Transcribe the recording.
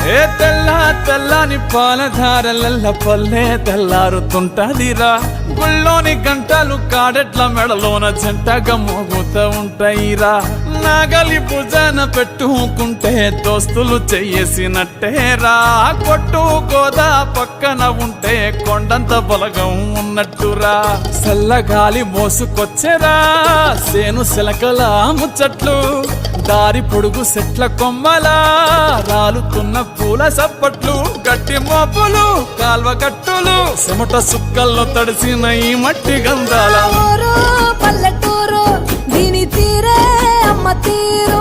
ఏ తెల్ల తెల్లని పాలధారలల్ల పల్లె తెల్లారుతుంటదిరా గుళ్ళోని గంటలు కాడెట్ల మెడలోన జంటగా మోగుతూ ఉంటాయిరా నాగలి భుజాన పెట్టుకుంటే దోస్తులు చెయ్యేసినట్టేరా కొట్టు గోదా పక్కన ఉంటే కొండంత బలగం ఉన్నట్టురా చల్లగాలి మోసుకొచ్చెరా సేను శిలకల ముచ్చట్లు దారి పొడుగు చెట్ల కొమ్మలా రాలుతున్న పూల సప్పట్లు గట్టి మోపులు కాల్వ గట్టులు చెమట సుక్కల్లో తడిసిన ఈ మట్టి గంధాల పల్లెటూరు దీని తీరే అమ్మ తీరు